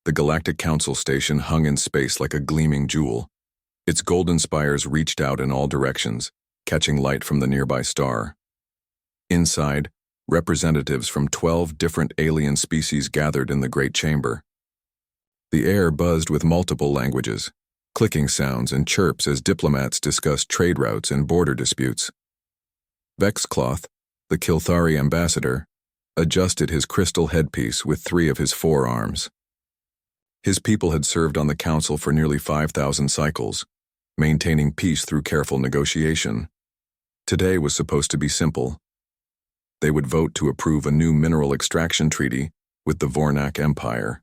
The Galactic Council station hung in space like a gleaming jewel. Its golden spires reached out in all directions, catching light from the nearby star. Inside, representatives from 12 different alien species gathered in the great chamber. The air buzzed with multiple languages, clicking sounds and chirps as diplomats discussed trade routes and border disputes. Vexcloth, the Kilthari ambassador, adjusted his crystal headpiece with 3 of his 4 arms. His people had served on the council for nearly 5,000 cycles, maintaining peace through careful negotiation. Today was supposed to be simple. They would vote to approve a new mineral extraction treaty with the Vornak Empire.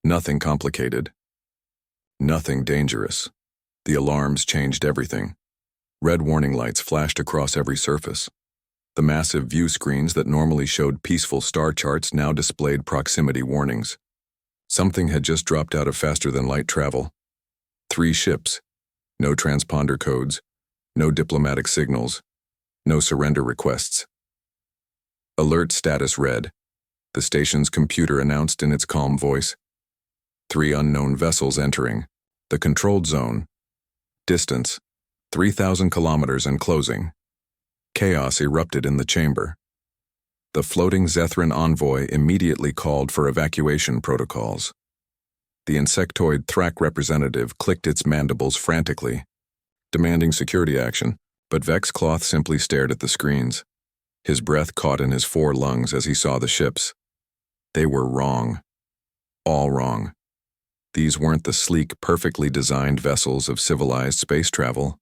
Nothing complicated. Nothing dangerous. The alarms changed everything. Red warning lights flashed across every surface. The massive view screens that normally showed peaceful star charts now displayed proximity warnings. Something had just dropped out of faster-than-light travel. 3 ships. No transponder codes. No diplomatic signals. No surrender requests. Alert status read. The station's computer announced in its calm voice. 3 unknown vessels entering. The controlled zone. Distance, 3,000 kilometers and closing. Chaos erupted in the chamber. The floating Zethran envoy immediately called for evacuation protocols. The insectoid Thrak representative clicked its mandibles frantically, demanding security action, but Vexcloth simply stared at the screens. His breath caught in his 4 lungs as he saw the ships. They were wrong. All wrong. These weren't the sleek, perfectly designed vessels of civilized space travel.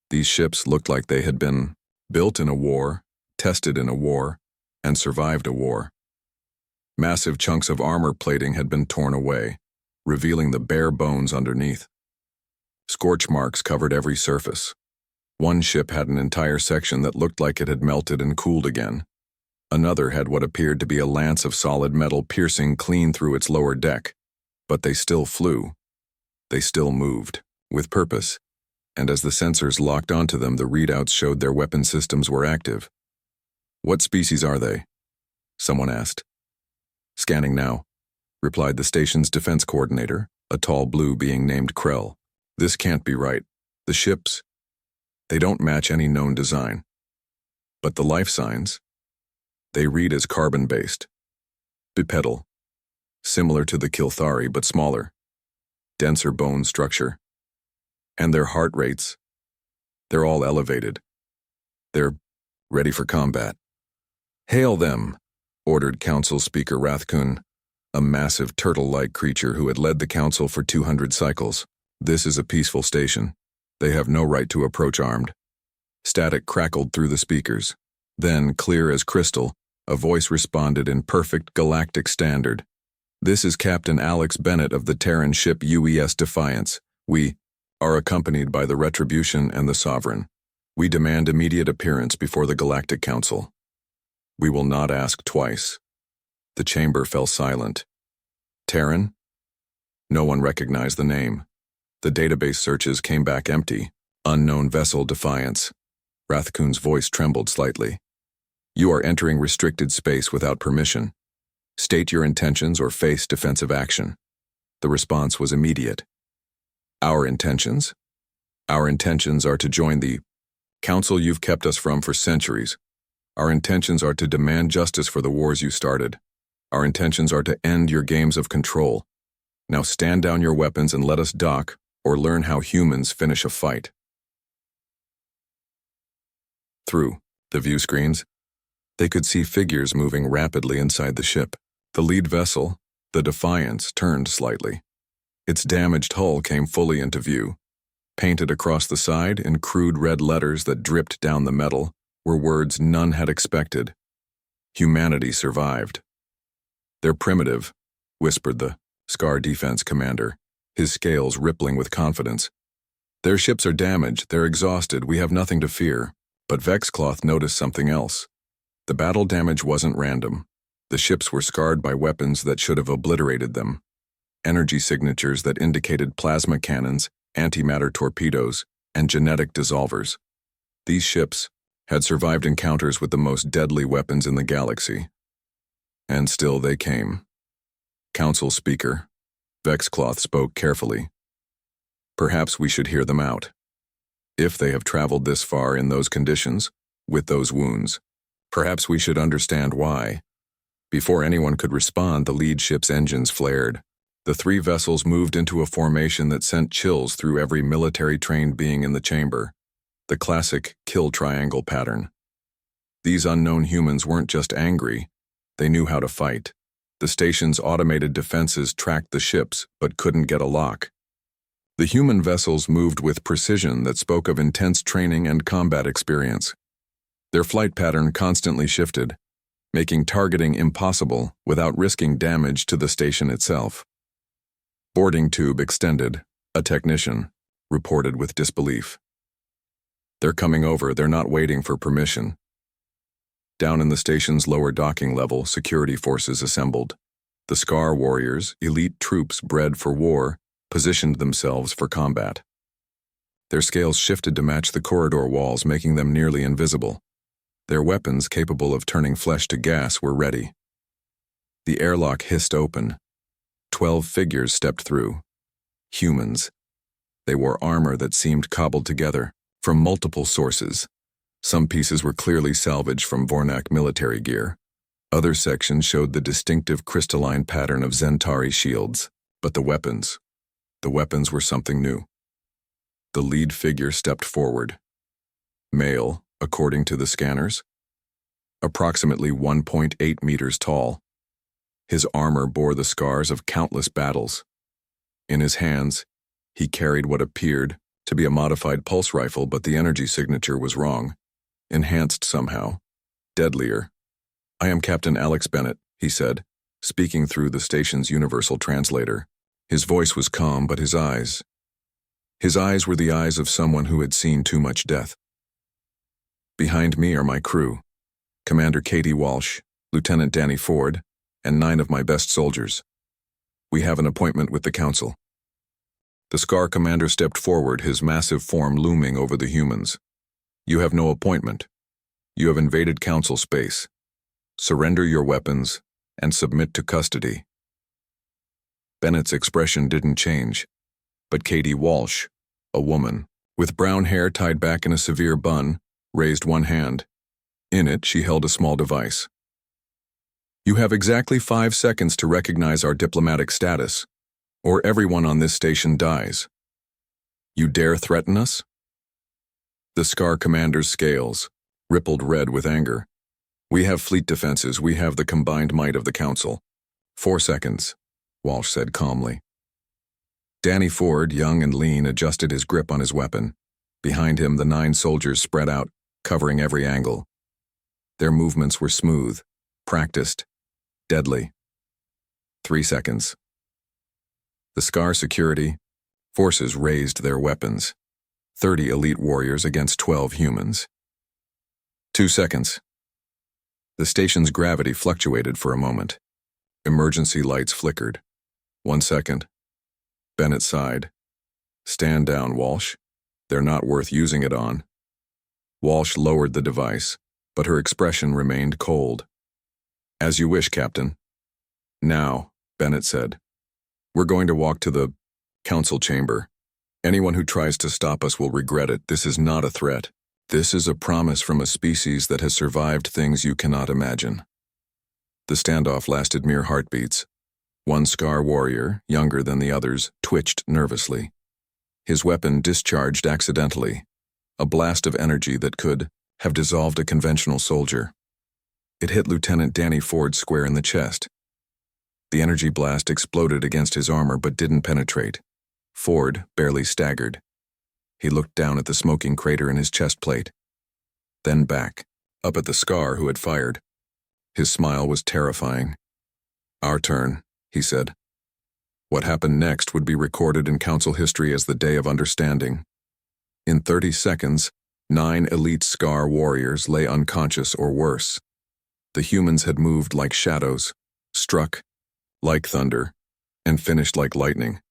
These ships looked like they had been built in a war, tested in a war, and survived a war. Massive chunks of armor plating had been torn away, revealing the bare bones underneath. Scorch marks covered every surface. One ship had an entire section that looked like it had melted and cooled again. Another had what appeared to be a lance of solid metal piercing clean through its lower deck. But they still flew. They still moved, with purpose, and as the sensors locked onto them, the readouts showed their weapon systems were active. "What species are they?" someone asked. "Scanning now," replied the station's defense coordinator, a tall blue being named Krell. "This can't be right. The ships, they don't match any known design. But the life signs, they read as carbon-based. Bipedal. Similar to the Kilthari but smaller. Denser bone structure. And their heart rates, they're all elevated. They're ready for combat." "Hail them," ordered Council Speaker Rathkun, a massive turtle-like creature who had led the council for 200 cycles. "This is a peaceful station. They have no right to approach armed." Static crackled through the speakers. Then, clear as crystal, a voice responded in perfect galactic standard. "This is Captain Alex Bennett of the Terran ship UES Defiance. We are accompanied by the Retribution and the Sovereign. We demand immediate appearance before the Galactic Council. We will not ask twice." The chamber fell silent. Terran? No one recognized the name. The database searches came back empty. Unknown vessel Defiance. Rathkun's voice trembled slightly. "You are entering restricted space without permission. State your intentions or face defensive action." The response was immediate. "Our intentions? Our intentions are to join the council you've kept us from for centuries. Our intentions are to demand justice for the wars you started. Our intentions are to end your games of control. Now stand down your weapons and let us dock, or learn how humans finish a fight." Through the view screens, they could see figures moving rapidly inside the ship. The lead vessel, the Defiance, turned slightly. Its damaged hull came fully into view. Painted across the side in crude red letters that dripped down the metal were words none had expected. "Humanity survived." "They're primitive," whispered the Scar Defense commander, his scales rippling with confidence. "Their ships are damaged, they're exhausted, we have nothing to fear." But Vexcloth noticed something else. The battle damage wasn't random. The ships were scarred by weapons that should have obliterated them. Energy signatures that indicated plasma cannons, antimatter torpedoes, and genetic dissolvers. These ships had survived encounters with the most deadly weapons in the galaxy. And still they came. Council Speaker, Vexcloth spoke carefully. Perhaps we should hear them out. If they have traveled this far in those conditions, with those wounds, perhaps we should understand why. Before anyone could respond, the lead ship's engines flared. The three vessels moved into a formation that sent chills through every military-trained being in the chamber. The classic kill triangle pattern. These unknown humans weren't just angry, they knew how to fight. The station's automated defenses tracked the ships, but couldn't get a lock. The human vessels moved with precision that spoke of intense training and combat experience. Their flight pattern constantly shifted, making targeting impossible without risking damage to the station itself. Boarding tube extended, a technician reported with disbelief. They're coming over, they're not waiting for permission. Down in the station's lower docking level, security forces assembled. The Scar warriors, elite troops bred for war, positioned themselves for combat. Their scales shifted to match the corridor walls, making them nearly invisible. Their weapons, capable of turning flesh to gas, were ready. The airlock hissed open. 12 figures stepped through. Humans. They wore armor that seemed cobbled together from multiple sources. Some pieces were clearly salvaged from Vornak military gear. Other sections showed the distinctive crystalline pattern of Zentari shields. But the weapons were something new. The lead figure stepped forward. Male, according to the scanners. Approximately 1.8 meters tall. His armor bore the scars of countless battles. In his hands, he carried what appeared to be a modified pulse rifle, but the energy signature was wrong. Enhanced somehow. Deadlier. "I am Captain Alex Bennett," he said, speaking through the station's universal translator. His voice was calm, but his eyes were the eyes of someone who had seen too much death. "Behind me are my crew, Commander Katie Walsh, Lieutenant Danny Ford, and 9 of my best soldiers. We have an appointment with the Council." The Scar commander stepped forward, his massive form looming over the humans. "You have no appointment. You have invaded Council space. Surrender your weapons and submit to custody." Bennett's expression didn't change, but Katie Walsh, a woman, with brown hair tied back in a severe bun, raised one hand. In it, she held a small device. "You have exactly 5 seconds to recognize our diplomatic status, or everyone on this station dies. You dare threaten us?" The Scar commander's scales rippled red with anger. "We have fleet defenses, we have the combined might of the Council." 4 seconds, Walsh said calmly. Danny Ford, young and lean, adjusted his grip on his weapon. Behind him, the 9 soldiers spread out, covering every angle. Their movements were smooth, practiced, deadly. 3 seconds. The Scar security forces raised their weapons. 30 elite warriors against 12 humans. 2 seconds. The station's gravity fluctuated for a moment. Emergency lights flickered. 1 second. Bennett sighed. "Stand down, Walsh. They're not worth using it on." Walsh lowered the device, but her expression remained cold. "As you wish, Captain." "Now," Bennett said, "we're going to walk to the Council chamber. Anyone who tries to stop us will regret it. This is not a threat. This is a promise from a species that has survived things you cannot imagine." The standoff lasted mere heartbeats. One Scar warrior, younger than the others, twitched nervously. His weapon discharged accidentally, a blast of energy that could have dissolved a conventional soldier. It hit Lieutenant Danny Ford square in the chest. The energy blast exploded against his armor but didn't penetrate. Ford barely staggered. He looked down at the smoking crater in his chest plate, then back, up at the Scar who had fired. His smile was terrifying. "Our turn," he said. What happened next would be recorded in Council history as the Day of Understanding. In 30 seconds, 9 elite Scar warriors lay unconscious or worse. The humans had moved like shadows, struck like thunder, and finished like lightning.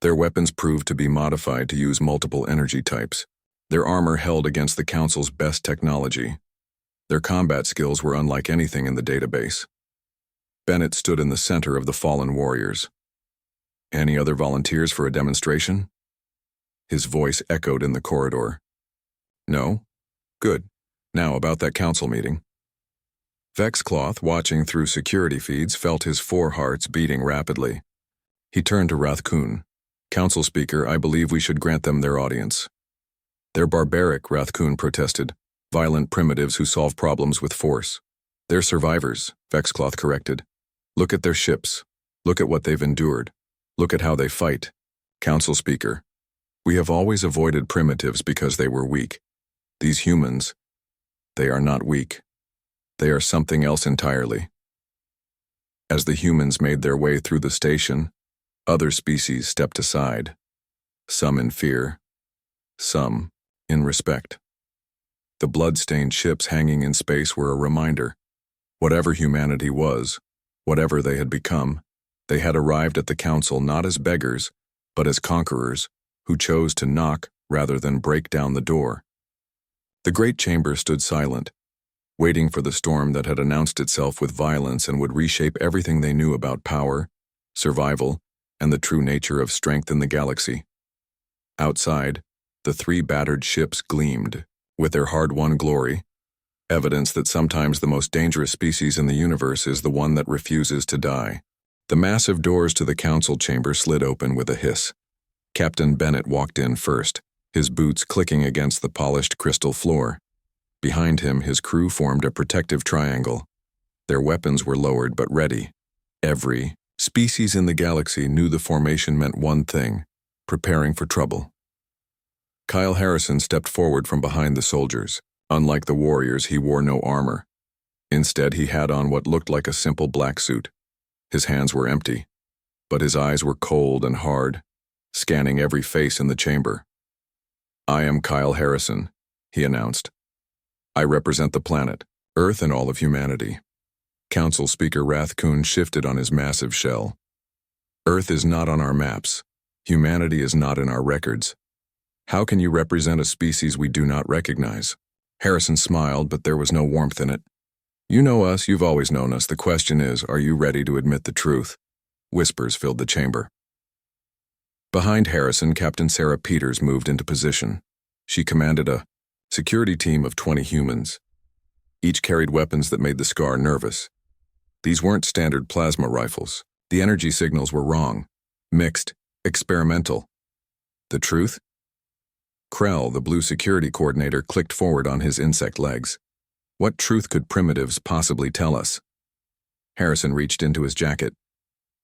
Their weapons proved to be modified to use multiple energy types. Their armor held against the Council's best technology. Their combat skills were unlike anything in the database. Bennett stood in the center of the fallen warriors. Any other volunteers for a demonstration? His voice echoed in the corridor. No? Good. Now about that council meeting. Vexcloth, watching through security feeds, felt his four hearts beating rapidly. He turned to Rathkun. Council Speaker, I believe we should grant them their audience. They're barbaric, Rathkun protested. Violent primitives who solve problems with force. They're survivors, Vexcloth corrected. Look at their ships. Look at what they've endured. Look at how they fight. Council Speaker, we have always avoided primitives because they were weak. These humans, they are not weak. They are something else entirely. As the humans made their way through the station, other species stepped aside, some in fear, some in respect. The blood-stained ships hanging in space were a reminder. Whatever humanity was, whatever they had become, they had arrived at the council not as beggars, but as conquerors who chose to knock rather than break down the door. The great chamber stood silent, waiting for the storm that had announced itself with violence and would reshape everything they knew about power, survival, and the true nature of strength in the galaxy. Outside, the three battered ships gleamed, with their hard-won glory, evidence that sometimes the most dangerous species in the universe is the one that refuses to die. The massive doors to the council chamber slid open with a hiss. Captain Bennett walked in first, his boots clicking against the polished crystal floor. Behind him, his crew formed a protective triangle. Their weapons were lowered but ready. Every species in the galaxy knew the formation meant one thing: preparing for trouble. Kyle Harrison stepped forward from behind the soldiers. Unlike the warriors, he wore no armor. Instead, he had on what looked like a simple black suit. His hands were empty, but his eyes were cold and hard, scanning every face in the chamber. I am Kyle Harrison, he announced. I represent the planet, Earth, and all of humanity. Council Speaker Rathkun shifted on his massive shell. Earth is not on our maps. Humanity is not in our records. How can you represent a species we do not recognize? Harrison smiled, but there was no warmth in it. You know us, you've always known us. The question is, are you ready to admit the truth? Whispers filled the chamber. Behind Harrison, Captain Sarah Peters moved into position. She commanded a security team of 20 humans. Each carried weapons that made the Scar nervous. These weren't standard plasma rifles. The energy signals were wrong, mixed, experimental. The truth? Krell, the blue security coordinator, clicked forward on his insect legs. What truth could primitives possibly tell us? Harrison reached into his jacket.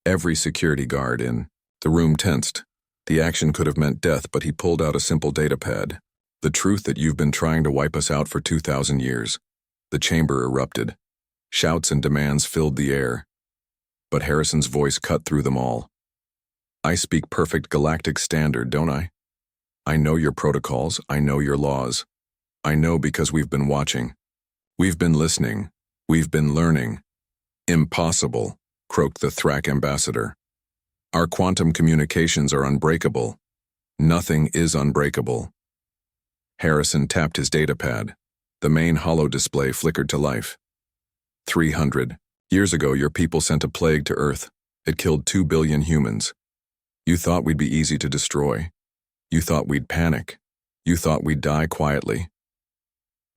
Every security guard in the room tensed. The action could have meant death, but he pulled out a simple data pad. The truth that you've been trying to wipe us out for 2,000 years. The chamber erupted. Shouts and demands filled the air. But Harrison's voice cut through them all. I speak perfect galactic standard, don't I? I know your protocols, I know your laws. I know because we've been watching. We've been listening. We've been learning. Impossible, croaked the Thrak ambassador. Our quantum communications are unbreakable. Nothing is unbreakable. Harrison tapped his datapad. The main holo display flickered to life. 300 years ago, your people sent a plague to Earth. It killed 2 billion humans. You thought we'd be easy to destroy. You thought we'd panic. You thought we'd die quietly.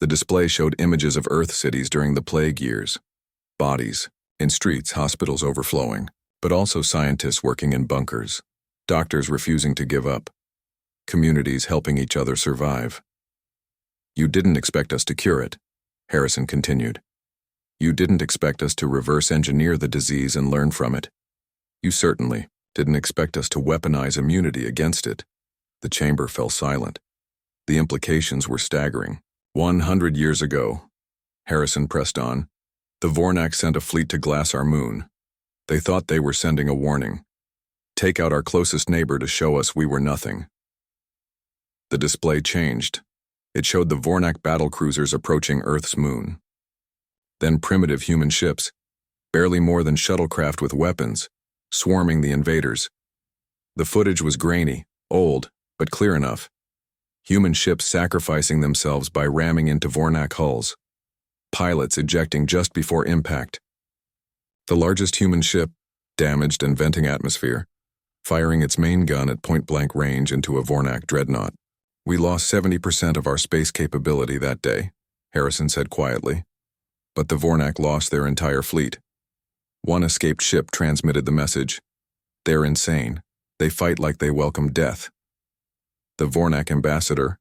The display showed images of Earth cities during the plague years. Bodies, in streets, hospitals overflowing, but also scientists working in bunkers, doctors refusing to give up, communities helping each other survive. You didn't expect us to cure it, Harrison continued. You didn't expect us to reverse engineer the disease and learn from it. You certainly didn't expect us to weaponize immunity against it. The chamber fell silent. The implications were staggering. 100 years ago, Harrison pressed on, the Vornak sent a fleet to glass our moon. They thought they were sending a warning. Take out our closest neighbor to show us we were nothing. The display changed. It showed the Vornak battlecruisers approaching Earth's moon. Then primitive human ships, barely more than shuttlecraft with weapons, swarming the invaders. The footage was grainy, old, but clear enough. Human ships sacrificing themselves by ramming into Vornak hulls. Pilots ejecting just before impact. The largest human ship, damaged and venting atmosphere. firing its main gun at point-blank range into a Vornak dreadnought. "We lost 70% of our space capability that day," Harrison said quietly. "But the Vornak lost their entire fleet." One escaped ship transmitted the message, "They're insane. They fight like they welcome death." The Vornak ambassador,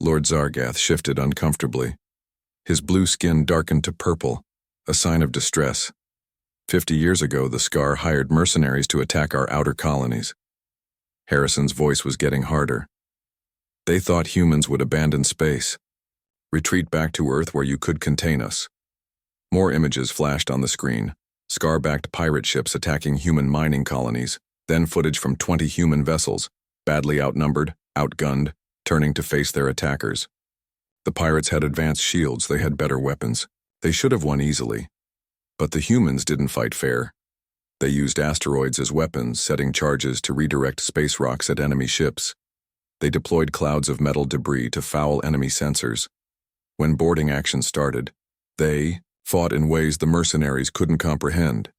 Lord Zargath, shifted uncomfortably. His blue skin darkened to purple, a sign of distress. 50 years ago, the Scar hired mercenaries to attack our outer colonies. Harrison's voice was getting harder. "They thought humans would abandon space. Retreat back to Earth where you could contain us." More images flashed on the screen. Scar-backed pirate ships attacking human mining colonies, then footage from 20 human vessels, badly outnumbered, outgunned, turning to face their attackers. The pirates had advanced shields, they had better weapons. They should have won easily. But the humans didn't fight fair. They used asteroids as weapons, setting charges to redirect space rocks at enemy ships. They deployed clouds of metal debris to foul enemy sensors. When boarding action started, they fought in ways the mercenaries couldn't comprehend.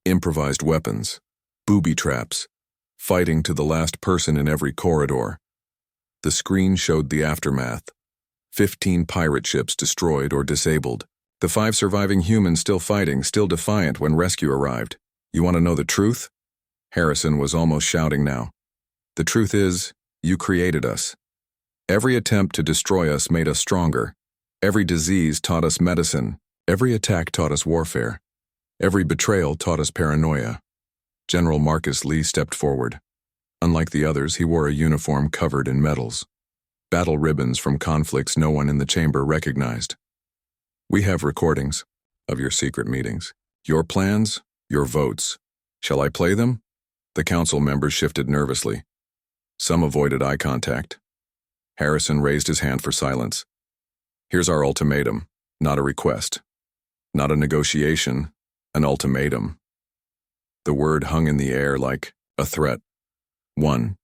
Improvised weapons, booby traps, fighting to the last person in every corridor. The screen showed the aftermath. 15 pirate ships destroyed or disabled. The 5 surviving humans still fighting, still defiant when rescue arrived. "You want to know the truth?" Harrison was almost shouting now. "The truth is, you created us. Every attempt to destroy us made us stronger. Every disease taught us medicine. Every attack taught us warfare. Every betrayal taught us paranoia." General Marcus Lee stepped forward. Unlike the others, he wore a uniform covered in medals. Battle ribbons from conflicts no one in the chamber recognized. "We have recordings of your secret meetings. Your plans, your votes. Shall I play them?" The council members shifted nervously. Some avoided eye contact. Harrison raised his hand for silence. "Here's our ultimatum, not a request. Not a negotiation, an ultimatum." The word hung in the air like a threat. 1.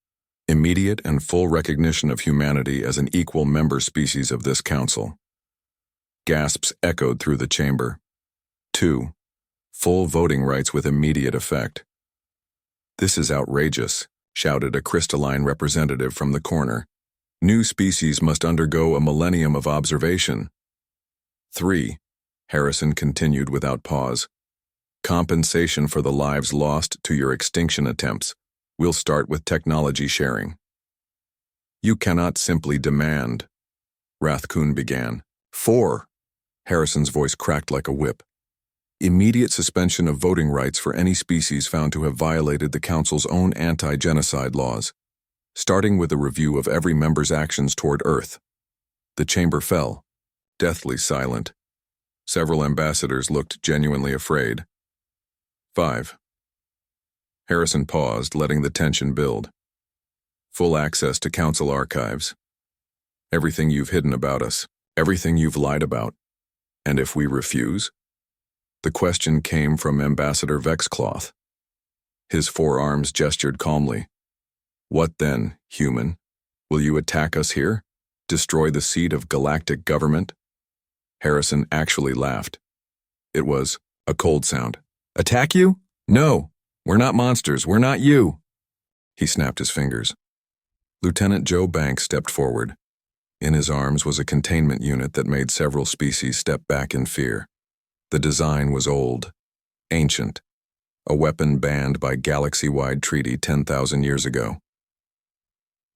Immediate and full recognition of humanity as an equal member species of this council. Gasps echoed through the chamber. 2. Full voting rights with immediate effect. "This is outrageous," shouted a crystalline representative from the corner. "New species must undergo a millennium of observation." 3. Harrison continued without pause. "Compensation for the lives lost to your extinction attempts. We'll start with technology sharing." "You cannot simply demand," Rathkun began. 4. Harrison's voice cracked like a whip. "Immediate suspension of voting rights for any species found to have violated the Council's own anti-genocide laws, starting with a review of every member's actions toward Earth." The chamber fell, deathly silent. Several ambassadors looked genuinely afraid. 5. Harrison paused, letting the tension build. "Full access to Council archives. Everything you've hidden about us. Everything you've lied about. And if we refuse?" The question came from Ambassador Vexcloth. His forearms gestured calmly. "What then, human? Will you attack us here? Destroy the seat of galactic government?" Harrison actually laughed. It was a cold sound. "Attack you? No, we're not monsters, we're not you." He snapped his fingers. Lieutenant Joe Banks stepped forward. In his arms was a containment unit that made several species step back in fear. The design was old, ancient, a weapon banned by galaxy-wide treaty 10,000 years ago.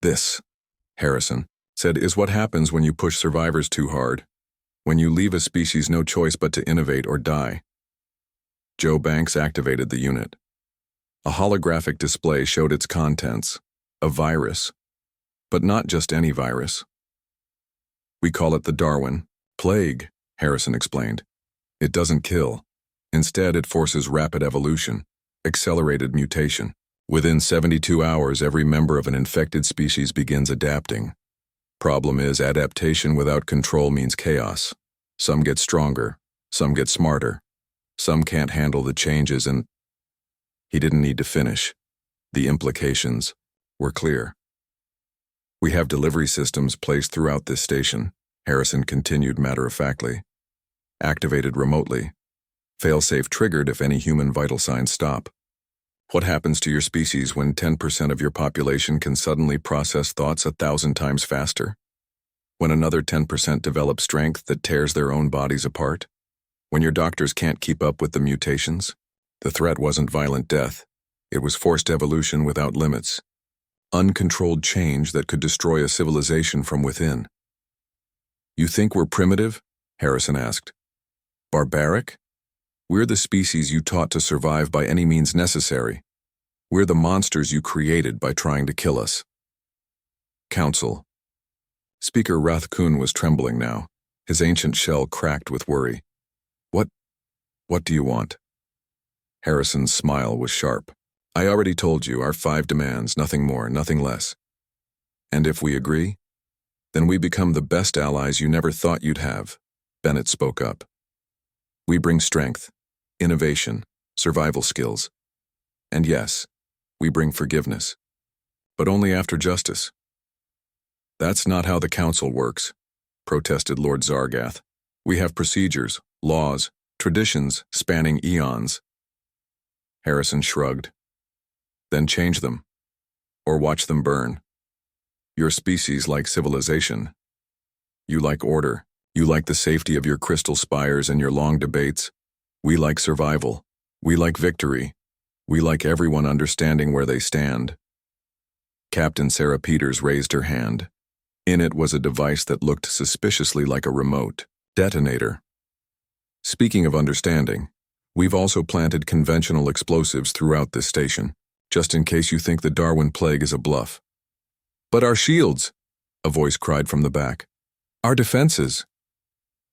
"This," Harrison said, "is what happens when you push survivors too hard, when you leave a species no choice but to innovate or die." Joe Banks activated the unit. A holographic display showed its contents, a virus, but not just any virus. "We call it the Darwin plague," Harrison explained. "It doesn't kill. Instead, it forces rapid evolution, accelerated mutation. Within 72 hours, every member of an infected species begins adapting. Problem is, adaptation without control means chaos. Some get stronger, some get smarter. Some can't handle the changes and—" He didn't need to finish. The implications were clear. "We have delivery systems placed throughout this station," Harrison continued matter-of-factly. "Activated remotely. Failsafe triggered if any human vital signs stop. What happens to your species when 10% of your population can suddenly process thoughts 1,000 times faster? When another 10% develop strength that tears their own bodies apart? When your doctors can't keep up with the mutations? The threat wasn't violent death. It was forced evolution without limits. Uncontrolled change that could destroy a civilization from within. You think we're primitive? Harrison asked. Barbaric? We're the species you taught to survive by any means necessary. We're the monsters you created by trying to kill us. Council. Speaker Rathkun was trembling now, his ancient shell cracked with worry. What do you want? Harrison's smile was sharp. I already told you our 5 demands, nothing more, nothing less. And if we agree, then we become the best allies you never thought you'd have, Bennett spoke up. We bring strength, innovation, survival skills. And yes, we bring forgiveness. But only after justice. That's not how the council works, protested Lord Zargath. We have procedures, laws, traditions spanning eons. Harrison shrugged. Then change them, or watch them burn. Your species like civilization. You like order. You like the safety of your crystal spires and your long debates. We like survival. We like victory. We like everyone understanding where they stand. Captain Sarah Peters raised her hand. In it was a device that looked suspiciously like a remote detonator. Speaking of understanding, we've also planted conventional explosives throughout this station, just in case you think the Darwin plague is a bluff. But our shields, a voice cried from the back. Our defenses.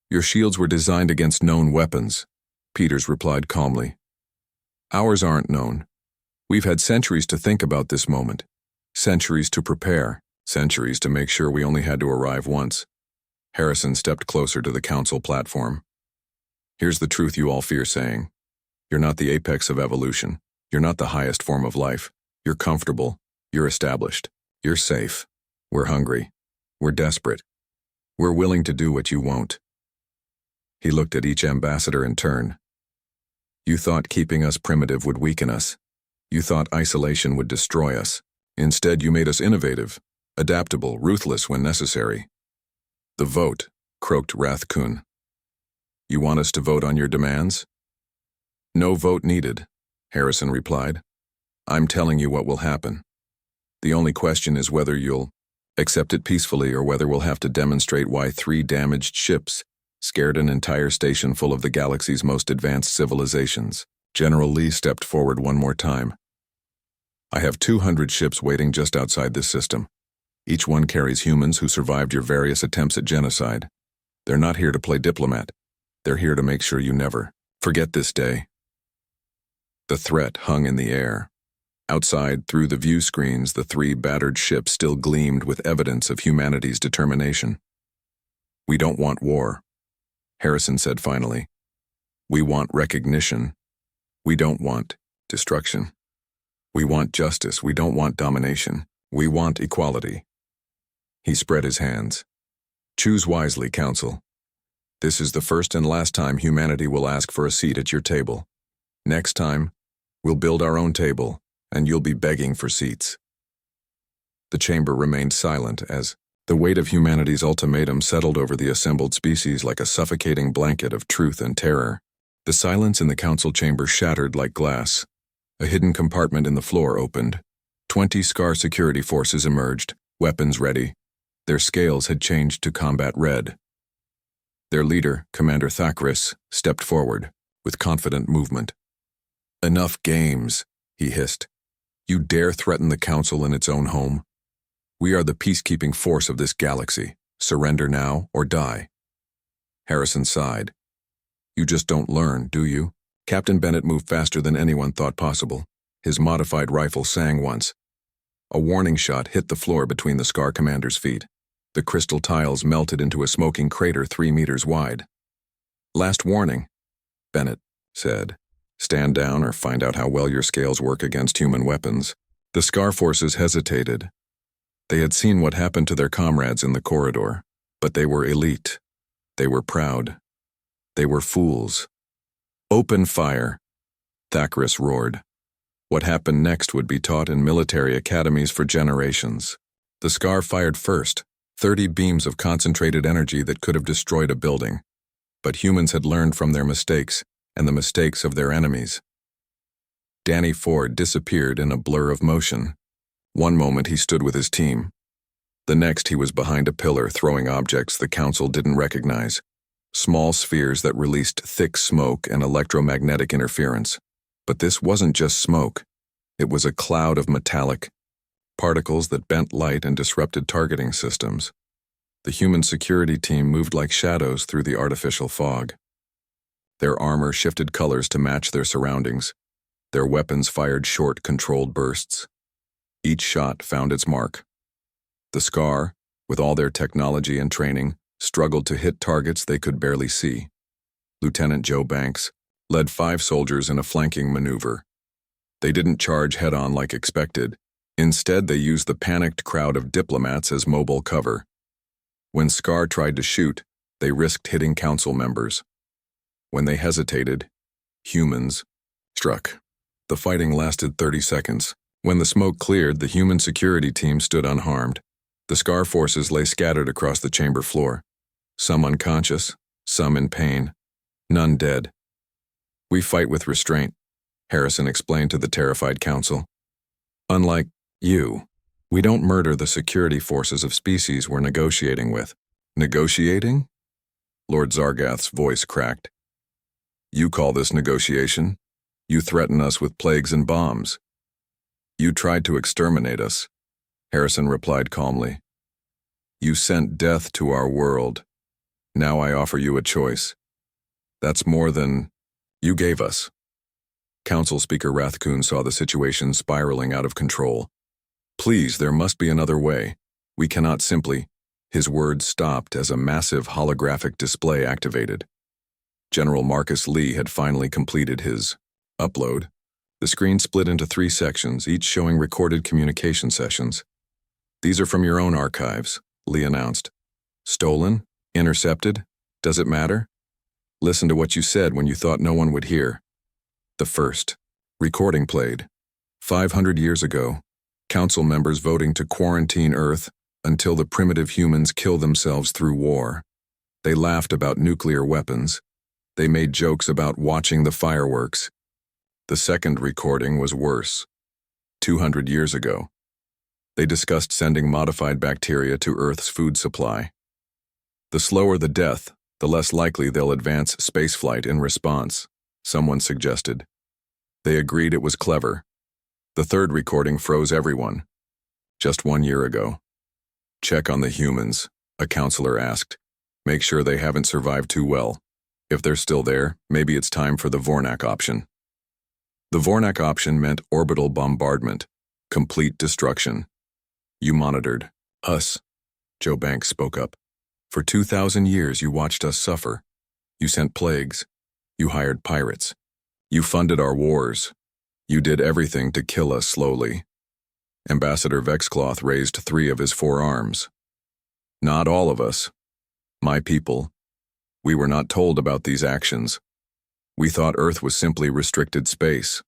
Your shields were designed against known weapons, Peters replied calmly. Ours aren't known. We've had centuries to think about this moment, centuries to prepare, centuries to make sure we only had to arrive once. Harrison stepped closer to the council platform. Here's the truth you all fear saying. You're not the apex of evolution. You're not the highest form of life. You're comfortable. You're established. You're safe. We're hungry. We're desperate. We're willing to do what you won't. He looked at each ambassador in turn. You thought keeping us primitive would weaken us. You thought isolation would destroy us. Instead, you made us innovative, adaptable, ruthless when necessary. The vote, croaked Rathkun. You want us to vote on your demands? No vote needed, Harrison replied. I'm telling you what will happen. The only question is whether you'll accept it peacefully or whether we'll have to demonstrate why 3 damaged ships scared an entire station full of the galaxy's most advanced civilizations. General Lee stepped forward one more time. I have 200 ships waiting just outside this system. Each one carries humans who survived your various attempts at genocide. They're not here to play diplomat. They're here to make sure you never forget this day. The threat hung in the air. Outside, through the view screens, the 3 battered ships still gleamed with evidence of humanity's determination. We don't want war, Harrison said finally. We want recognition. We don't want destruction. We want justice. We don't want domination. We want equality. He spread his hands. Choose wisely, Council. This is the first and last time humanity will ask for a seat at your table. Next time, we'll build our own table, and you'll be begging for seats. The chamber remained silent as the weight of humanity's ultimatum settled over the assembled species like a suffocating blanket of truth and terror. The silence in the council chamber shattered like glass. A hidden compartment in the floor opened. 20 Scar security forces emerged, weapons ready. Their scales had changed to combat red. Their leader, Commander Thakris, stepped forward, with confident movement. Enough games, he hissed. You dare threaten the Council in its own home? We are the peacekeeping force of this galaxy. Surrender now or die. Harrison sighed. You just don't learn, do you? Captain Bennett moved faster than anyone thought possible. His modified rifle sang once. A warning shot hit the floor between the Scar commander's feet. The crystal tiles melted into a smoking crater 3 meters wide. Last warning, Bennett said. Stand down or find out how well your scales work against human weapons. The Scar forces hesitated. They had seen what happened to their comrades in the corridor, but they were elite. They were proud. They were fools. Open fire, Thakris roared. What happened next would be taught in military academies for generations. The Scar fired first, 30 beams of concentrated energy that could have destroyed a building. But humans had learned from their mistakes and the mistakes of their enemies. Danny Ford disappeared in a blur of motion. One moment he stood with his team. The next he was behind a pillar throwing objects the council didn't recognize. Small spheres that released thick smoke and electromagnetic interference. But this wasn't just smoke. It was a cloud of metallic particles that bent light and disrupted targeting systems. The human security team moved like shadows through the artificial fog. Their armor shifted colors to match their surroundings. Their weapons fired short, controlled bursts. Each shot found its mark. The Scar, with all their technology and training, struggled to hit targets they could barely see. Lieutenant Joe Banks led 5 soldiers in a flanking maneuver. They didn't charge head-on like expected. Instead, they used the panicked crowd of diplomats as mobile cover. When Scar tried to shoot, they risked hitting council members. When they hesitated, humans struck. The fighting lasted 30 seconds. When the smoke cleared, the human security team stood unharmed. The Scar forces lay scattered across the chamber floor. Some unconscious, some in pain, none dead. "We fight with restraint," Harrison explained to the terrified council. "Unlike you, we don't murder the security forces of species we're negotiating with." "Negotiating?" Lord Zargath's voice cracked. "You call this negotiation? You threaten us with plagues and bombs. You tried to exterminate us," Harrison replied calmly. "You sent death to our world. Now I offer you a choice. That's more than you gave us." Council Speaker Rathkoon saw the situation spiraling out of control. "Please, there must be another way. We cannot simply—" His words stopped as a massive holographic display activated. General Marcus Lee had finally completed his upload. The screen split into 3 sections, each showing recorded communication sessions. "These are from your own archives," Lee announced. "Stolen? Intercepted? Does it matter? Listen to what you said when you thought no one would hear." The first recording played. 500 years ago, council members voting to quarantine Earth until the primitive humans kill themselves through war. They laughed about nuclear weapons. They made jokes about watching the fireworks. The second recording was worse. 200 years ago, they discussed sending modified bacteria to Earth's food supply. The slower the death, the less likely they'll advance spaceflight in response, someone suggested. They agreed it was clever. The third recording froze everyone. Just 1 year ago. "Check on the humans," a counselor asked. "Make sure they haven't survived too well. If they're still there, maybe it's time for the Vornak option." The Vornak option meant orbital bombardment, complete destruction. "You monitored us," Joe Banks spoke up. "For 2,000 years you watched us suffer. You sent plagues. You hired pirates. You funded our wars. You did everything to kill us slowly." Ambassador Vexcloth raised 3 of his 4 arms. "Not all of us. My people. We were not told about these actions. We thought Earth was simply restricted space.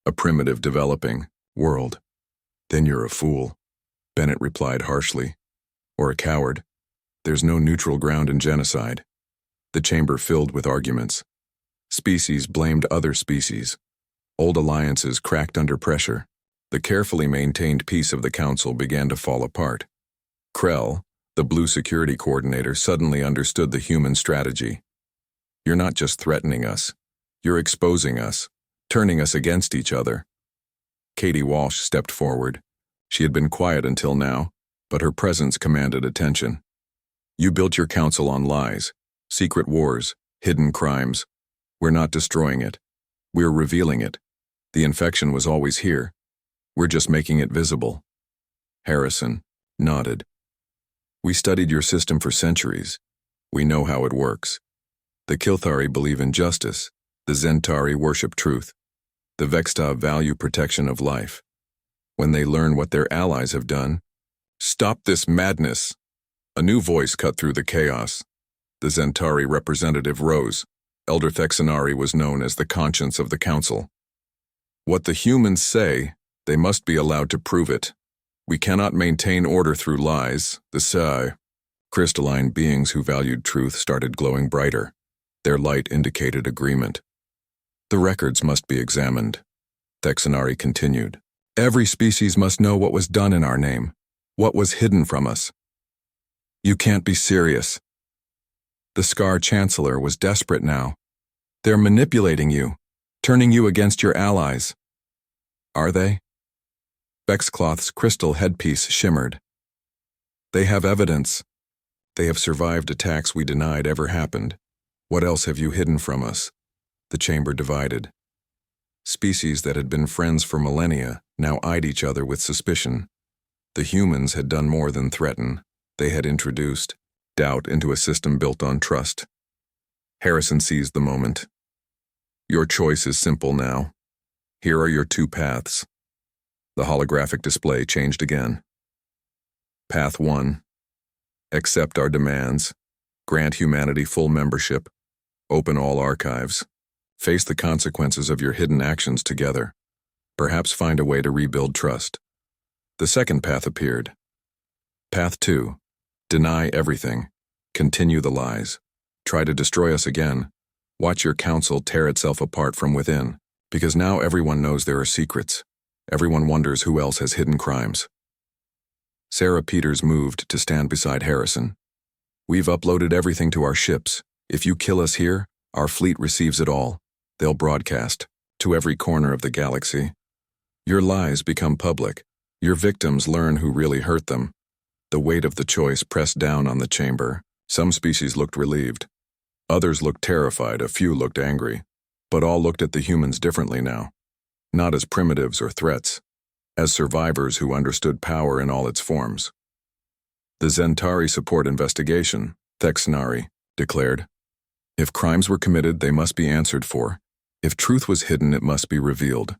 A primitive developing world." "Then you're a fool," Bennett replied harshly. "Or a coward. There's no neutral ground in genocide." The chamber filled with arguments. Species blamed other species. Old alliances cracked under pressure. The carefully maintained peace of the council began to fall apart. Krell, the blue security coordinator, suddenly understood the human strategy. "You're not just threatening us. You're exposing us, turning us against each other." Katie Walsh stepped forward. She had been quiet until now, but her presence commanded attention. "You built your council on lies, secret wars, hidden crimes. We're not destroying it. We're revealing it. The infection was always here. We're just making it visible." Harrison nodded. "We studied your system for centuries. We know how it works. The Kilthari believe in justice. The Zentari worship truth. The Vexta value protection of life. When they learn what their allies have done—" "Stop this madness!" A new voice cut through the chaos. The Zentari representative rose. Elder Thexanari was known as the conscience of the council. What the humans say, they must be allowed to prove it. We cannot maintain order through lies. The crystalline beings who valued truth started glowing brighter. Their light indicated agreement. The records must be examined. Thexanari continued. Every species must know what was done in our name, what was hidden from us. You can't be serious. The Scar Chancellor was desperate now. They're manipulating you, turning you against your allies. Are they? Bexcloth's crystal headpiece shimmered. They have evidence. They have survived attacks we denied ever happened. What else have you hidden from us? The chamber divided. Species that had been friends for millennia now eyed each other with suspicion. The humans had done more than threaten. They had introduced doubt into a system built on trust. Harrison seized the moment. Your choice is simple now. Here are your two paths. The holographic display changed again. Path 1. Accept our demands. Grant humanity full membership. Open all archives. Face the consequences of your hidden actions together. Perhaps find a way to rebuild trust. The second path appeared. Path 2. Deny everything. Continue the lies. Try to destroy us again. Watch your council tear itself apart from within, because now everyone knows there are secrets. Everyone wonders who else has hidden crimes. Sarah Peters moved to stand beside Harrison. We've uploaded everything to our ships. If you kill us here, our fleet receives it all. They'll broadcast to every corner of the galaxy. Your lies become public. Your victims learn who really hurt them. The weight of the choice pressed down on the chamber. Some species looked relieved. Others looked terrified, a few looked angry. But all looked at the humans differently now. Not as primitives or threats, as survivors who understood power in all its forms. The Zentari support investigation, Thexanari declared. If crimes were committed, they must be answered for. If truth was hidden, it must be revealed.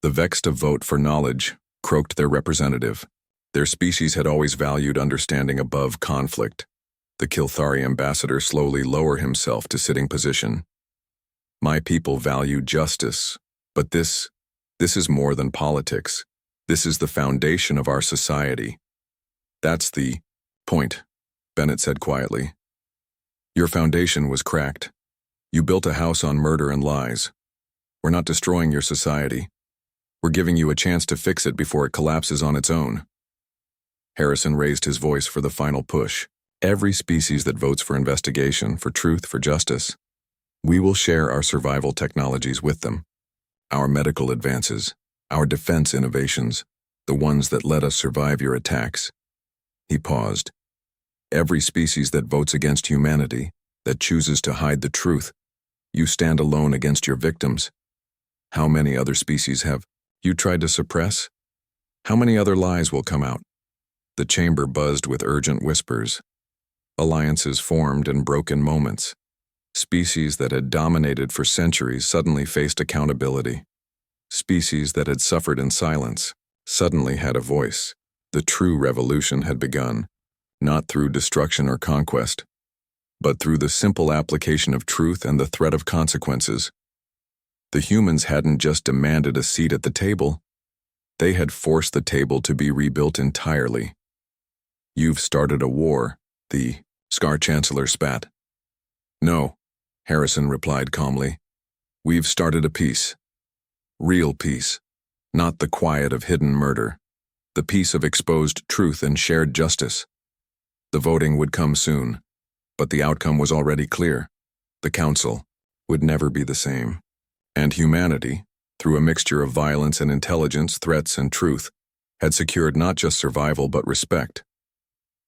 The Vexta vote for knowledge, croaked their representative. Their species had always valued understanding above conflict. The Kilthari ambassador slowly lowered himself to sitting position. My people value justice, but this is more than politics. This is the foundation of our society. That's the point, Bennett said quietly. Your foundation was cracked. You built a house on murder and lies. We're not destroying your society. We're giving you a chance to fix it before it collapses on its own. Harrison raised his voice for the final push. Every species that votes for investigation, for truth, for justice, we will share our survival technologies with them. Our medical advances, our defense innovations, the ones that let us survive your attacks. He paused. Every species that votes against humanity, that chooses to hide the truth, you stand alone against your victims. How many other species have you tried to suppress? How many other lies will come out? The chamber buzzed with urgent whispers. Alliances formed in broken moments. Species that had dominated for centuries suddenly faced accountability. Species that had suffered in silence suddenly had a voice. The true revolution had begun, not through destruction or conquest, but through the simple application of truth and the threat of consequences. The humans hadn't just demanded a seat at the table. They had forced the table to be rebuilt entirely. You've started a war, the Scar Chancellor spat. No, Harrison replied calmly. We've started a peace. Real peace, not the quiet of hidden murder. The peace of exposed truth and shared justice. The voting would come soon, but the outcome was already clear. The Council would never be the same. And humanity, through a mixture of violence and intelligence, threats and truth, had secured not just survival but respect.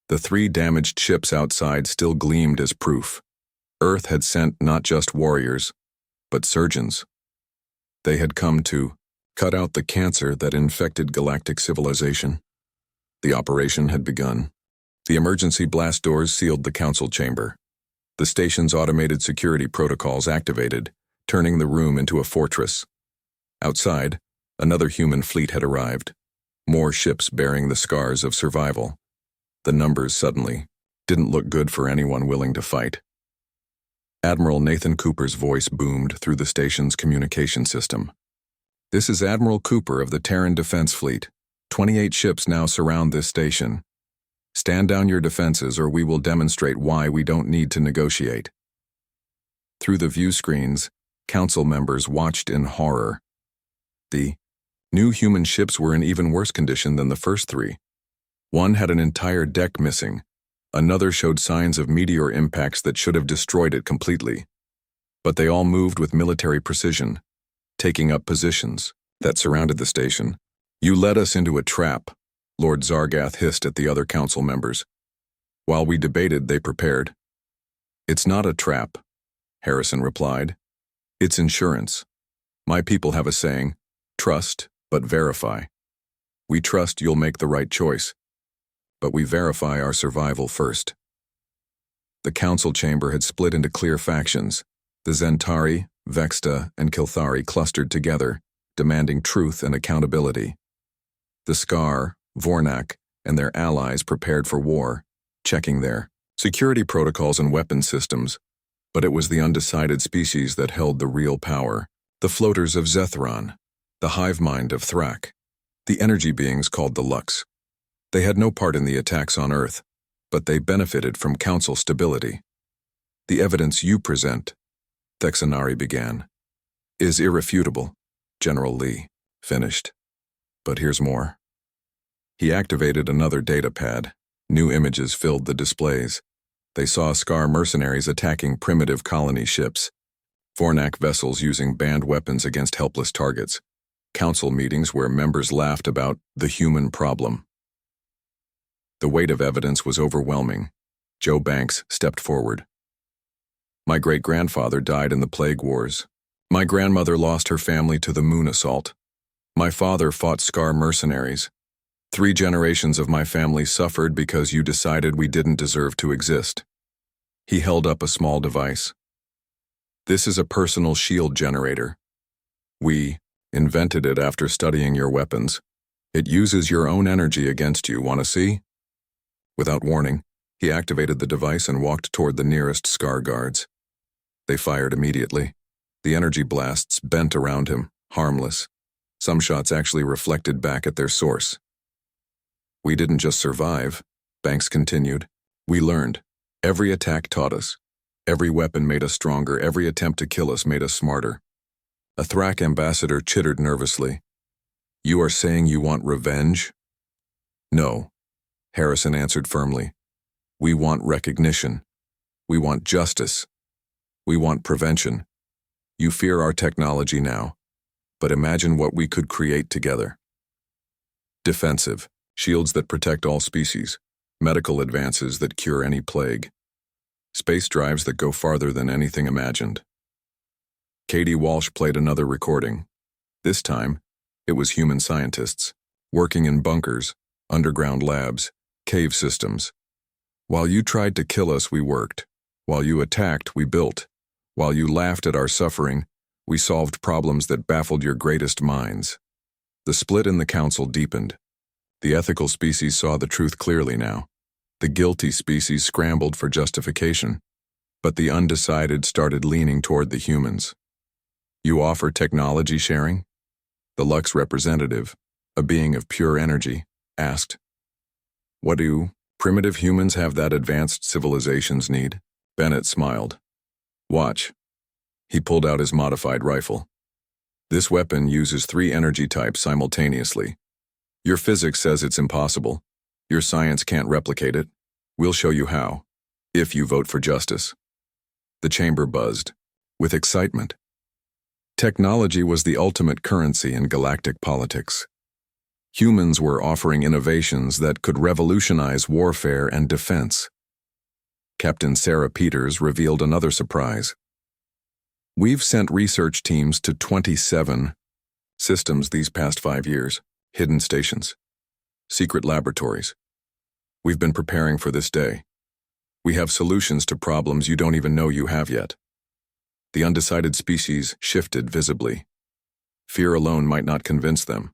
The 3 damaged ships outside still gleamed as proof. Earth had sent not just warriors, but surgeons. They had come to cut out the cancer that infected galactic civilization. The operation had begun. The emergency blast doors sealed the council chamber. The station's automated security protocols activated, turning the room into a fortress. Outside, another human fleet had arrived. More ships bearing the scars of survival. The numbers suddenly didn't look good for anyone willing to fight. Admiral Nathan Cooper's voice boomed through the station's communication system. This is Admiral Cooper of the Terran Defense Fleet. 28 ships now surround this station. Stand down your defenses or we will demonstrate why we don't need to negotiate. Through the view screens, council members watched in horror. The new human ships were in even worse condition than the first three. One had an entire deck missing. Another showed signs of meteor impacts that should have destroyed it completely. But they all moved with military precision, taking up positions that surrounded the station. You led us into a trap, Lord Zargath hissed at the other council members. While we debated, they prepared. It's not a trap, Harrison replied. It's insurance. My people have a saying, trust, but verify. We trust you'll make the right choice, but we verify our survival first. The council chamber had split into clear factions. The Zentari, Vexta, and Kilthari clustered together, demanding truth and accountability. The Scar, Vornak, and their allies prepared for war, checking their security protocols and weapon systems, but it was the undecided species that held the real power. The floaters of Zethron, the hive mind of Thrak, the energy beings called the Lux. They had no part in the attacks on Earth, but they benefited from council stability. The evidence you present, Thexanari began, is irrefutable, General Lee finished. But here's more. He activated another data pad. New images filled the displays. They saw Scar mercenaries attacking primitive colony ships, Vornak vessels using banned weapons against helpless targets, council meetings where members laughed about the human problem. The weight of evidence was overwhelming. Joe Banks stepped forward. My great-grandfather died in the plague wars. My grandmother lost her family to the moon assault. My father fought Scar mercenaries. 3 generations of my family suffered because you decided we didn't deserve to exist. He held up a small device. This is a personal shield generator. We invented it after studying your weapons. It uses your own energy against you. Want to see? Without warning, he activated the device and walked toward the nearest Scar guards. They fired immediately. The energy blasts bent around him, harmless. Some shots actually reflected back at their source. We didn't just survive, Banks continued. We learned. Every attack taught us. Every weapon made us stronger. Every attempt to kill us made us smarter. A Thrak ambassador chittered nervously. You are saying you want revenge? No, Harrison answered firmly. We want recognition. We want justice. We want prevention. You fear our technology now, but imagine what we could create together. Defensive, shields that protect all species, medical advances that cure any plague, space drives that go farther than anything imagined. Katie Walsh played another recording. This time, it was human scientists, working in bunkers, underground labs, cave systems. While you tried to kill us, we worked. While you attacked, we built. While you laughed at our suffering, we solved problems that baffled your greatest minds. The split in the council deepened. The ethical species saw the truth clearly now. The guilty species scrambled for justification, but the undecided started leaning toward the humans. You offer technology sharing? The Lux representative, a being of pure energy, asked. What do primitive humans have that advanced civilizations need? Bennett smiled. Watch. He pulled out his modified rifle. This weapon uses 3 energy types simultaneously. Your physics says it's impossible. Your science can't replicate it. We'll show you how, if you vote for justice. The chamber buzzed with excitement. Technology was the ultimate currency in galactic politics. Humans were offering innovations that could revolutionize warfare and defense. Captain Sarah Peters revealed another surprise. We've sent research teams to 27 systems these past 5 years, hidden stations, secret laboratories. We've been preparing for this day. We have solutions to problems you don't even know you have yet. The undecided species shifted visibly. Fear alone might not convince them,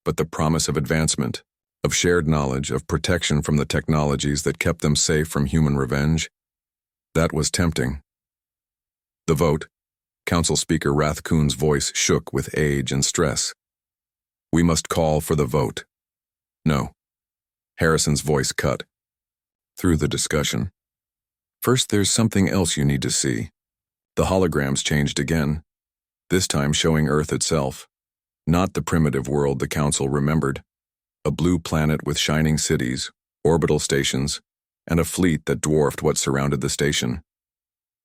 but the promise of advancement, of shared knowledge, of protection from the technologies that kept them safe from human revenge, that was tempting. The vote, Council Speaker Rathcoon's voice shook with age and stress. We must call for the vote. No. Harrison's voice cut through the discussion. First, there's something else you need to see. The holograms changed again, this time showing Earth itself. Not the primitive world the Council remembered. A blue planet with shining cities, orbital stations, and a fleet that dwarfed what surrounded the station.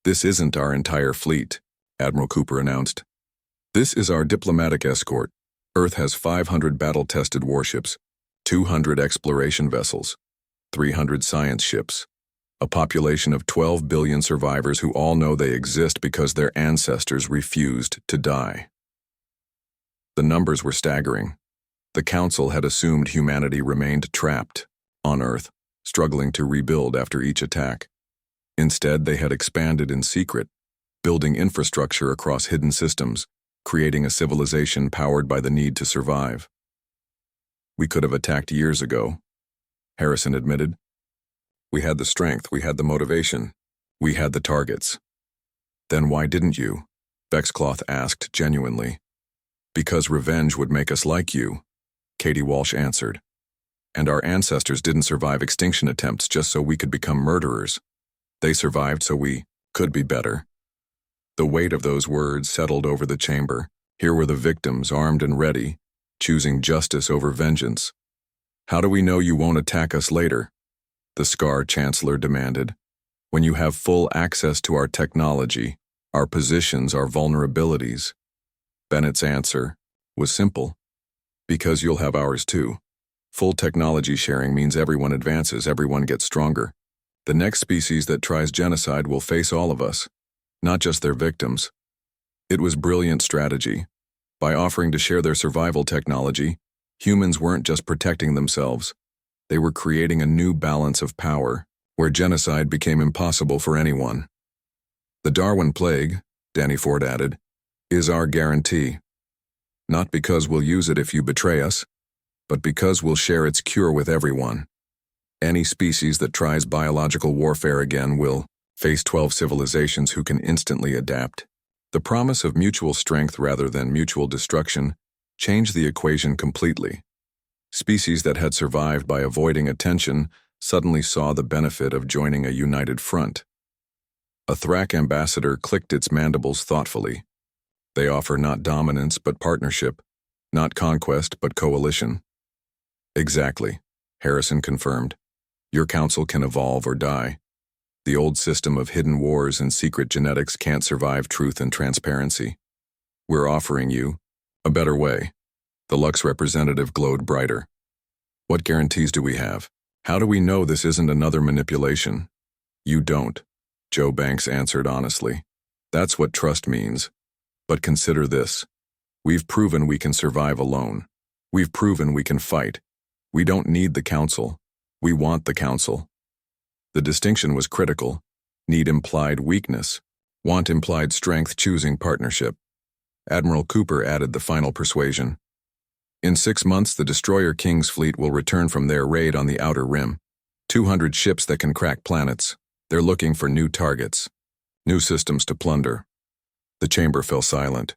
This isn't our entire fleet, Admiral Cooper announced. This is our diplomatic escort. Earth has 500 battle-tested warships, 200 exploration vessels, 300 science ships, a population of 12 billion survivors who all know they exist because their ancestors refused to die. The numbers were staggering. The Council had assumed humanity remained trapped on Earth, struggling to rebuild after each attack. Instead, they had expanded in secret, building infrastructure across hidden systems, creating a civilization powered by the need to survive. We could have attacked years ago, Harrison admitted. We had the strength, we had the motivation, we had the targets. Then why didn't you? Bexcloth asked genuinely. Because revenge would make us like you, Katie Walsh answered. And our ancestors didn't survive extinction attempts just so we could become murderers. They survived so we could be better. The weight of those words settled over the chamber. Here were the victims, armed and ready, choosing justice over vengeance. How do we know you won't attack us later? The Scar Chancellor demanded. When you have full access to our technology, our positions, our vulnerabilities. Bennett's answer was simple. Because you'll have ours too. Full technology sharing means everyone advances, everyone gets stronger. The next species that tries genocide will face all of us, not just their victims. It was brilliant strategy. By offering to share their survival technology, humans weren't just protecting themselves. They were creating a new balance of power, where genocide became impossible for anyone. The Darwin Plague, Danny Ford added, is our guarantee. Not because we'll use it if you betray us, but because we'll share its cure with everyone. Any species that tries biological warfare again will face 12 civilizations who can instantly adapt. The promise of mutual strength rather than mutual destruction changed the equation completely. Species that had survived by avoiding attention suddenly saw the benefit of joining a united front. A Thrak ambassador clicked its mandibles thoughtfully. They offer not dominance but partnership, not conquest but coalition. Exactly, Harrison confirmed. Your council can evolve or die. The old system of hidden wars and secret genetics can't survive truth and transparency. We're offering you a better way. The Lux representative glowed brighter. What guarantees do we have? How do we know this isn't another manipulation? You don't, Joe Banks answered honestly. That's what trust means. But consider this. We've proven we can survive alone. We've proven we can fight. We don't need the council. We want the council. The distinction was critical. Need implied weakness. Want implied strength, choosing partnership. Admiral Cooper added the final persuasion. In 6 months, the Destroyer King's fleet will return from their raid on the Outer Rim. 200 ships that can crack planets. They're looking for new targets. New systems to plunder. The chamber fell silent.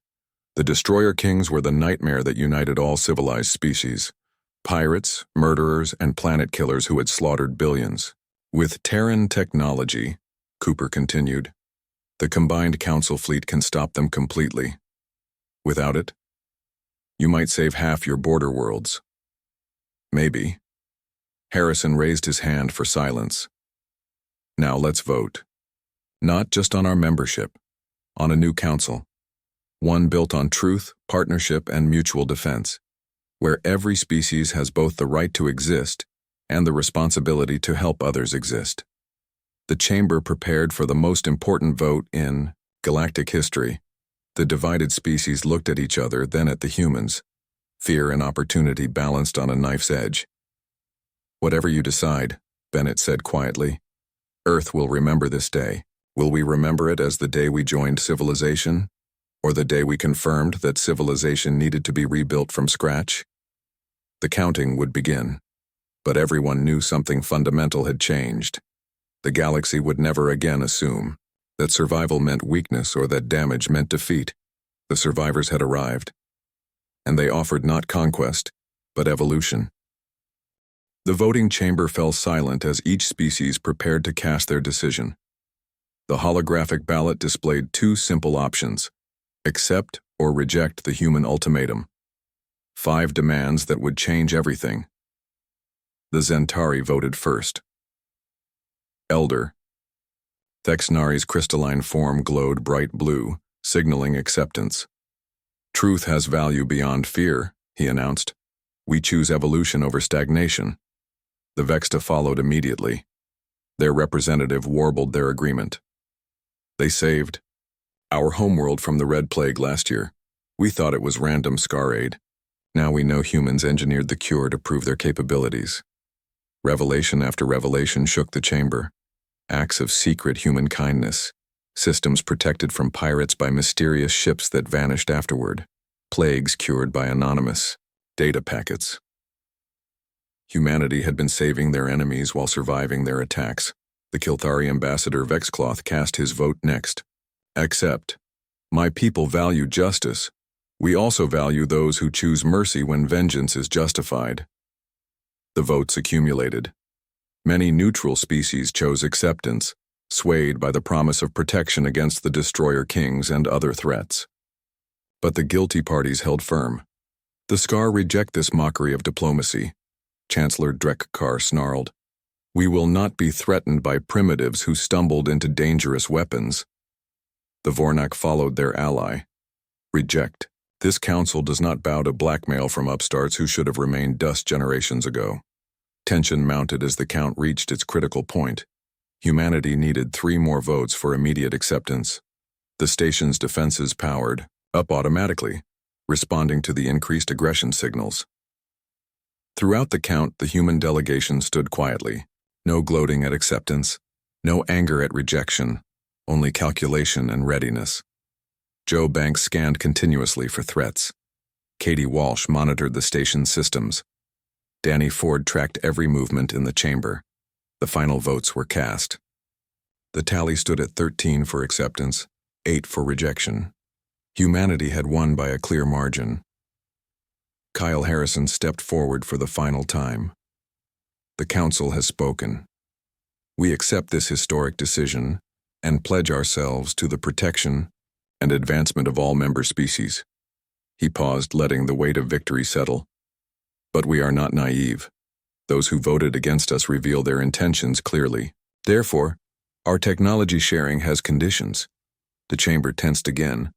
The Destroyer Kings were the nightmare that united all civilized species. Pirates, murderers, and planet killers who had slaughtered billions. With Terran technology, Cooper continued, the combined council fleet can stop them completely. Without it, you might save half your border worlds. Maybe. Harrison raised his hand for silence. Now let's vote. Not just on our membership, on a new council. One built on truth, partnership, and mutual defense, where every species has both the right to exist and the responsibility to help others exist. The chamber prepared for the most important vote in galactic history. The divided species looked at each other, then at the humans. Fear and opportunity balanced on a knife's edge. Whatever you decide, Bennett said quietly, Earth will remember this day. Will we remember it as the day we joined civilization? Or the day we confirmed that civilization needed to be rebuilt from scratch? The counting would begin. But everyone knew something fundamental had changed. The galaxy would never again assume. that survival meant weakness or that damage meant defeat. The survivors had arrived, and they offered not conquest, but evolution. The voting chamber fell silent as each species prepared to cast their decision. The holographic ballot displayed two simple options: accept or reject the human ultimatum. 5 demands that would change everything. The Zentari voted first. Elder. Thexnari's crystalline form glowed bright blue, signaling acceptance. Truth has value beyond fear, he announced. We choose evolution over stagnation. The Vexta followed immediately. Their representative warbled their agreement. They saved our homeworld from the Red Plague last year. We thought it was random scar aid. Now we know humans engineered the cure to prove their capabilities. Revelation after revelation shook the chamber. Acts of secret human kindness. Systems protected from pirates by mysterious ships that vanished afterward. Plagues cured by anonymous data packets. Humanity had been saving their enemies while surviving their attacks. The Kilthari ambassador Vexcloth cast his vote next. Accept. My people value justice. We also value those who choose mercy when vengeance is justified. The votes accumulated. Many neutral species chose acceptance, swayed by the promise of protection against the destroyer kings and other threats. But the guilty parties held firm. The Scar reject this mockery of diplomacy. Chancellor Drekkar snarled. We will not be threatened by primitives who stumbled into dangerous weapons. The Vornak followed their ally. Reject. This council does not bow to blackmail from upstarts who should have remained dust generations ago. Tension mounted as the count reached its critical point. Humanity needed 3 more votes for immediate acceptance. The station's defenses powered up automatically, responding to the increased aggression signals. Throughout the count, the human delegation stood quietly. No gloating at acceptance, no anger at rejection, only calculation and readiness. Joe Banks scanned continuously for threats. Katie Walsh monitored the station's systems. Danny Ford tracked every movement in the chamber. The final votes were cast. The tally stood at 13 for acceptance, 8 for rejection. Humanity had won by a clear margin. Kyle Harrison stepped forward for the final time. The council has spoken. We accept this historic decision and pledge ourselves to the protection and advancement of all member species. He paused, letting the weight of victory settle. But we are not naive. Those who voted against us reveal their intentions clearly. Therefore, our technology sharing has conditions. The chamber tensed again.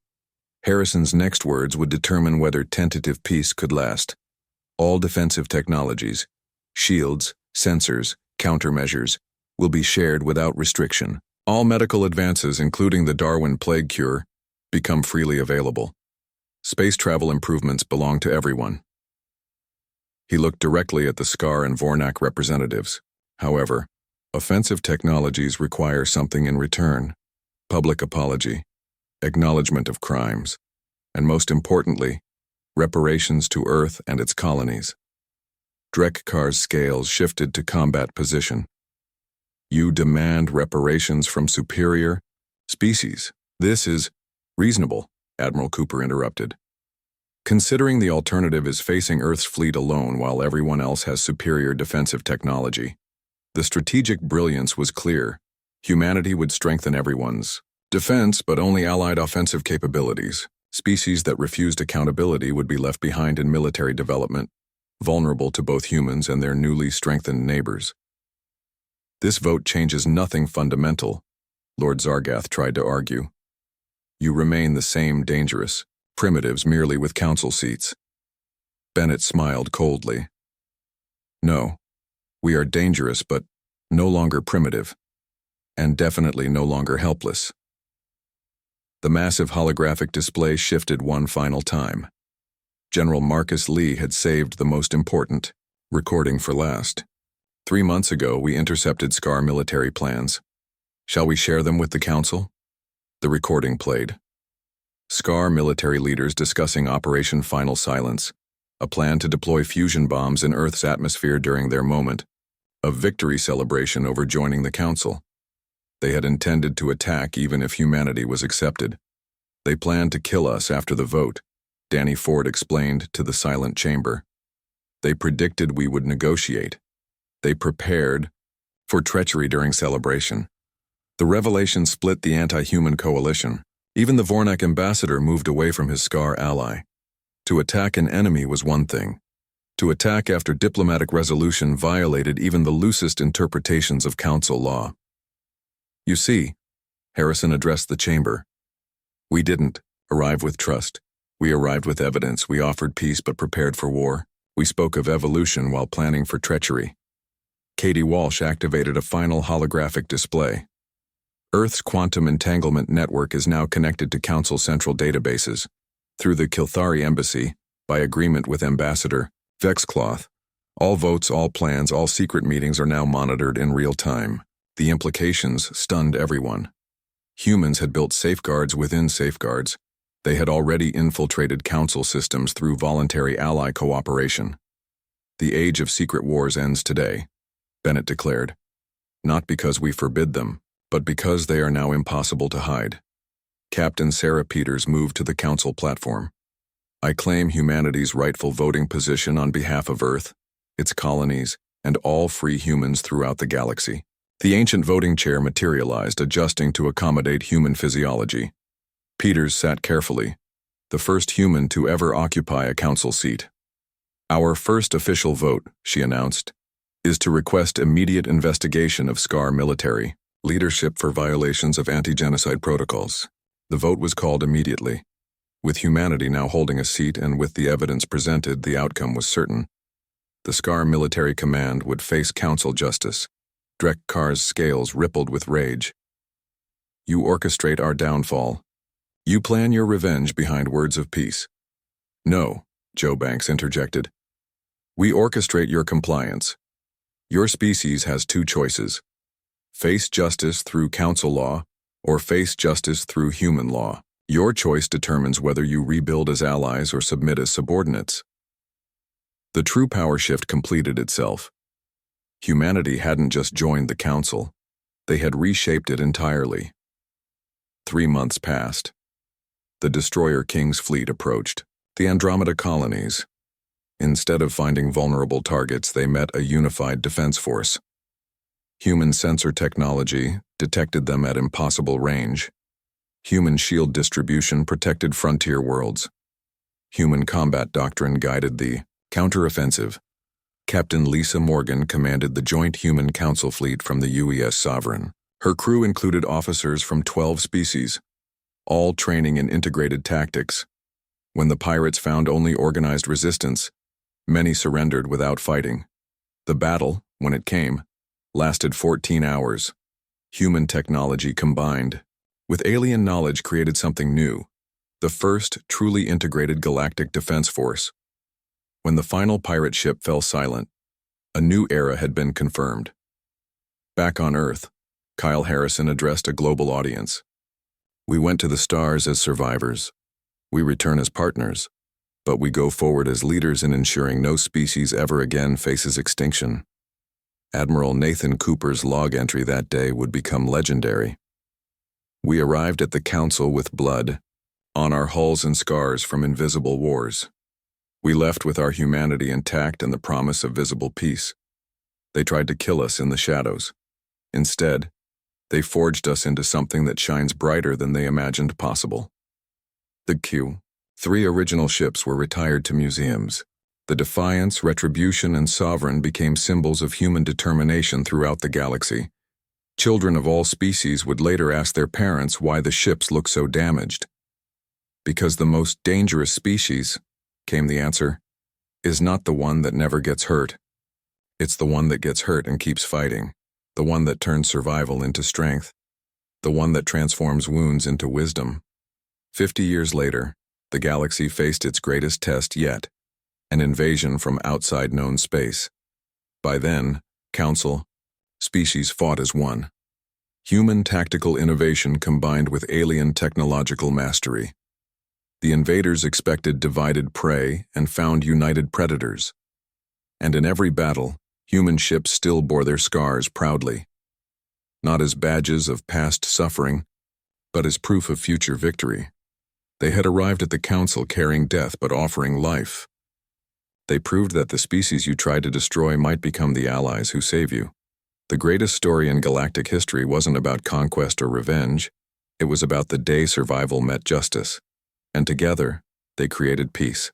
Harrison's next words would determine whether tentative peace could last. All defensive technologies, shields, sensors, countermeasures, will be shared without restriction. All medical advances, including the Darwin plague cure, become freely available. Space travel improvements belong to everyone. He looked directly at the Scar and Vornak representatives. However, offensive technologies require something in return: public apology, acknowledgement of crimes, and most importantly, reparations to Earth and its colonies. Drekkar's scales shifted to combat position. You demand reparations from superior species. This is reasonable, Admiral Cooper interrupted. Considering the alternative is facing Earth's fleet alone while everyone else has superior defensive technology. The strategic brilliance was clear. Humanity would strengthen everyone's defense, but only allied offensive capabilities. Species that refused accountability would be left behind in military development, vulnerable to both humans and their newly strengthened neighbors. This vote changes nothing fundamental, Lord Zargath tried to argue. You remain the same dangerous primitives merely with council seats. Bennett smiled coldly. No, we are dangerous but no longer primitive, and definitely no longer helpless. The massive holographic display shifted one final time. General Marcus Lee had saved the most important, recording for last. 3 months ago, we intercepted Scar military plans. Shall we share them with the Council? The recording played. Scar military leaders discussing Operation Final Silence, a plan to deploy fusion bombs in Earth's atmosphere during their moment, a victory celebration over joining the Council. They had intended to attack even if humanity was accepted. They planned to kill us after the vote, Danny Ford explained to the silent chamber. They predicted we would negotiate. They prepared for treachery during celebration. The revelation split the anti-human coalition. Even the Vornak ambassador moved away from his Scar ally. To attack an enemy was one thing. To attack after diplomatic resolution violated even the loosest interpretations of council law. You see, Harrison addressed the chamber. We didn't arrive with trust. We arrived with evidence. We offered peace but prepared for war. We spoke of evolution while planning for treachery. Katie Walsh activated a final holographic display. Earth's quantum entanglement network is now connected to Council central databases. Through the Kilthari embassy, by agreement with Ambassador Vexcloth, all votes, all plans, all secret meetings are now monitored in real time. The implications stunned everyone. Humans had built safeguards within safeguards. They had already infiltrated Council systems through voluntary ally cooperation. The age of secret wars ends today, Bennett declared. Not because we forbid them, but because they are now impossible to hide. Captain Sarah Peters moved to the Council platform. I claim humanity's rightful voting position on behalf of Earth, its colonies, and all free humans throughout the galaxy. The ancient voting chair materialized, adjusting to accommodate human physiology. Peters sat carefully, the first human to ever occupy a council seat. Our first official vote, she announced, is to request immediate investigation of Scar military leadership for violations of anti-genocide protocols. The vote was called immediately. With humanity now holding a seat and with the evidence presented, the outcome was certain. The Scar military command would face council justice. Drek Karr's scales rippled with rage. You orchestrate our downfall. You plan your revenge behind words of peace. No, Joe Banks interjected. We orchestrate your compliance. Your species has two choices. Face justice through council law, or face justice through human law. Your choice determines whether you rebuild as allies or submit as subordinates. The true power shift completed itself. Humanity hadn't just joined the council. They had reshaped it entirely. 3 months passed. The destroyer King's fleet approached the Andromeda colonies. Instead of finding vulnerable targets, they met a unified defense force. Human sensor technology detected them at impossible range. Human shield distribution protected frontier worlds. Human combat doctrine guided the counteroffensive. Captain Lisa Morgan commanded the Joint Human Council Fleet from the UES Sovereign. Her crew included officers from 12 species, all training in integrated tactics. When the pirates found only organized resistance, many surrendered without fighting. The battle, when it came, lasted 14 hours. Human technology combined with alien knowledge created something new, the first truly integrated galactic defense force. When the final pirate ship fell silent, a new era had been confirmed. Back on Earth, Kyle Harrison addressed a global audience. We went to the stars as survivors. We return as partners, but we go forward as leaders in ensuring no species ever again faces extinction. Admiral Nathan Cooper's log entry that day would become legendary. We arrived at the council with blood on our hulls and scars from invisible wars. We left with our humanity intact and the promise of visible peace. They tried to kill us in the shadows. Instead, they forged us into something that shines brighter than they imagined possible. The Q-3 original ships were retired to museums. The Defiance, Retribution, and Sovereign became symbols of human determination throughout the galaxy. Children of all species would later ask their parents why the ships looked so damaged. Because the most dangerous species, came the answer, is not the one that never gets hurt. It's the one that gets hurt and keeps fighting, the one that turns survival into strength, the one that transforms wounds into wisdom. 50 years later, the galaxy faced its greatest test yet, an invasion from outside known space. By then, Council, species fought as one. Human tactical innovation combined with alien technological mastery. The invaders expected divided prey and found united predators. And in every battle, human ships still bore their scars proudly. not as badges of past suffering, but as proof of future victory. They had arrived at the council carrying death but offering life. They proved that the species you tried to destroy might become the allies who save you. The greatest story in galactic history wasn't about conquest or revenge. It was about the day survival met justice, and together, they created peace.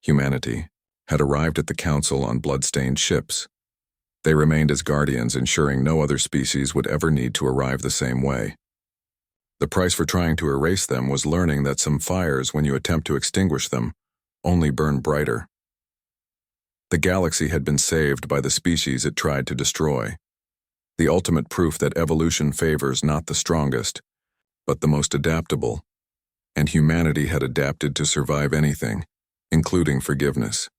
Humanity had arrived at the council on blood-stained ships. They remained as guardians, ensuring no other species would ever need to arrive the same way. The price for trying to erase them was learning that some fires, when you attempt to extinguish them, only burn brighter. The galaxy had been saved by the species it tried to destroy. The ultimate proof that evolution favors not the strongest, but the most adaptable. And humanity had adapted to survive anything, including forgiveness.